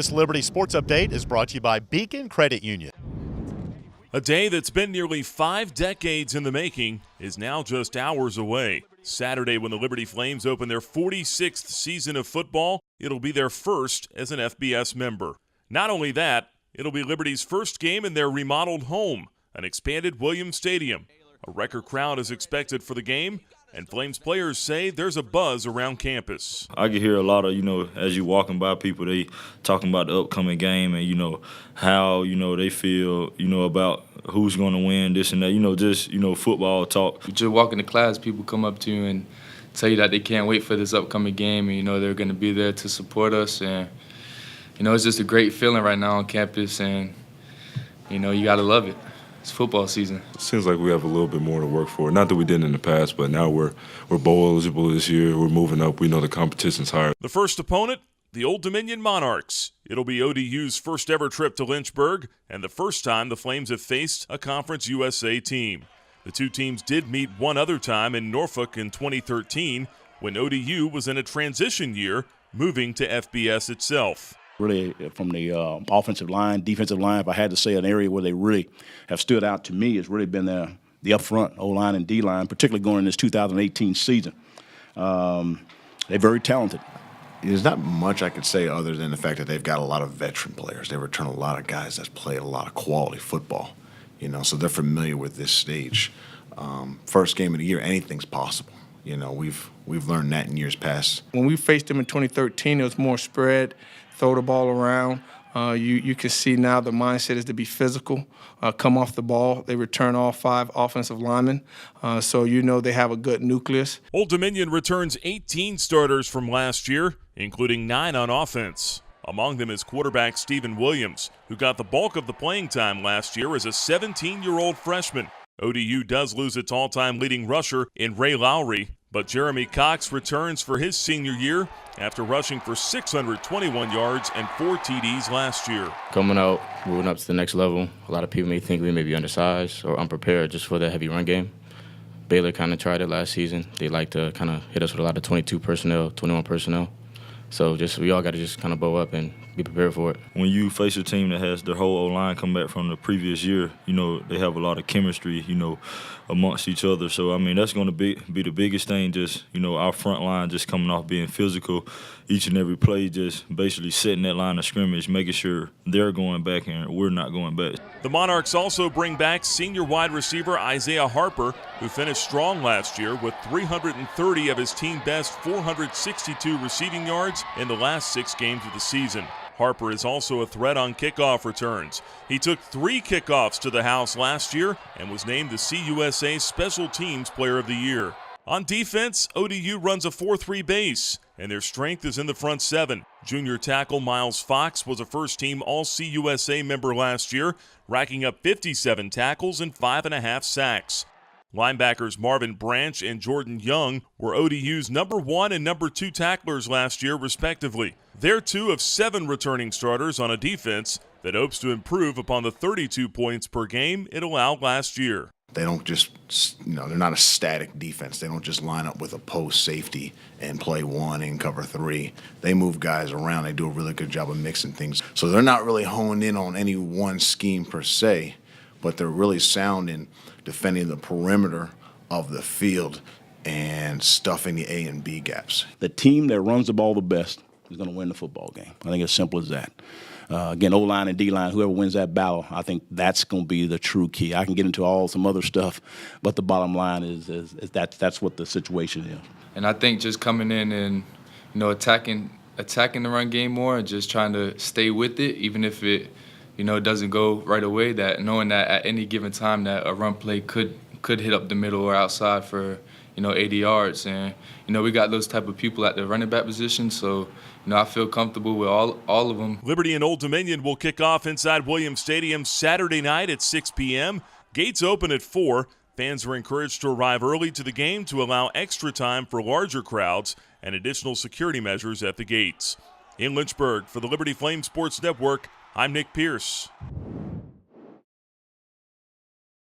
This Liberty Sports Update is brought to you by Beacon Credit Union. A day that's been nearly 5 decades in the making is now just hours away. Saturday, when the Liberty Flames open their 46th season of football, it'll be their first as an FBS member. Not only that, it'll be Liberty's first game in their remodeled home, an expanded Williams Stadium. A record crowd is expected for the game, and Flames players say there's a buzz around campus. I can hear a lot of, as you're walking by, people, they talking about the upcoming game and, how, they feel, about who's going to win, this and that, just, football talk. You just walk into class, people come up to you and tell you that they can't wait for this upcoming game and, they're going to be there to support us. And, it's just a great feeling right now on campus and, you got to love it. It's football season. It seems like we have a little bit more to work for. Not that we didn't in the past, but now we're bowl eligible this year. We're moving up. We know the competition's higher. The first opponent, the Old Dominion Monarchs. It'll be ODU's first ever trip to Lynchburg and the first time the Flames have faced a Conference USA team. The two teams did meet one other time in Norfolk in 2013 when ODU was in a transition year, moving to FBS itself. Really, from the offensive line, defensive line, if I had to say an area where they really have stood out to me, has really been the up front, O-line and D-line, particularly going in this 2018 season. They're very talented. There's not much I could say other than the fact that they've got a lot of veteran players. They return a lot of guys that's played a lot of quality football, so they're familiar with this stage. First game of the year, anything's possible. We've learned that in years past. When we faced them in 2013, it was more spread, throw the ball around. You can see now the mindset is to be physical, come off the ball. They return all 5 offensive linemen, so they have a good nucleus. Old Dominion returns 18 starters from last year, including 9 on offense. Among them is quarterback Steven Williams, who got the bulk of the playing time last year as a 17-year-old freshman. ODU does lose its all-time leading rusher in Ray Lowry, but Jeremy Cox returns for his senior year after rushing for 621 yards and 4 TDs last year. Coming out, moving up to the next level, a lot of people may think we may be undersized or unprepared just for the heavy run game. Baylor kind of tried it last season. They like to kind of hit us with a lot of 22 personnel, 21 personnel. So we all got to just kind of bow up and be prepared for it. When you face a team that has their whole O-line come back from the previous year, they have a lot of chemistry, amongst each other. So, that's going to be the biggest thing, just, our front line just coming off being physical each and every play, just basically setting that line of scrimmage, making sure they're going back and we're not going back. The Monarchs also bring back senior wide receiver Isaiah Harper, who finished strong last year with 330 of his team best 462 receiving yards in the last 6 games of the season. Harper is also a threat on kickoff returns. He took 3 kickoffs to the house last year and was named the CUSA Special Teams Player of the Year. On defense, ODU runs a 4-3 base, and their strength is in the front 7. Junior tackle Miles Fox was a first-team All-CUSA member last year, racking up 57 tackles and 5.5 sacks. Linebackers Marvin Branch and Jordan Young were ODU's number 1 and number 2 tacklers last year, respectively. They're 2 of 7 returning starters on a defense that hopes to improve upon the 32 points per game it allowed last year. They don't just, they're not a static defense. They don't just line up with a post safety and play 1 and cover 3. They move guys around. They do a really good job of mixing things. So they're not really honed in on any one scheme per se, but they're really sound in defending the perimeter of the field and stuffing the A and B gaps. The team that runs the ball the best is going to win the football game. I think it's simple as that. Again, O-line and D-line, whoever wins that battle, I think that's going to be the true key. I can get into some other stuff, but the bottom line is that's what the situation is. And I think just coming in and attacking the run game more and just trying to stay with it, even if it doesn't go right away, that knowing that at any given time that a run play could hit up the middle or outside for 80 yards. And we got those type of people at the running back position, so I feel comfortable with all of them. Liberty and Old Dominion will kick off inside Williams Stadium Saturday night at 6 p.m. Gates open at 4. Fans are encouraged to arrive early to the game to allow extra time for larger crowds and additional security measures at the gates. In Lynchburg, for the Liberty Flame Sports Network, I'm Nick Pierce.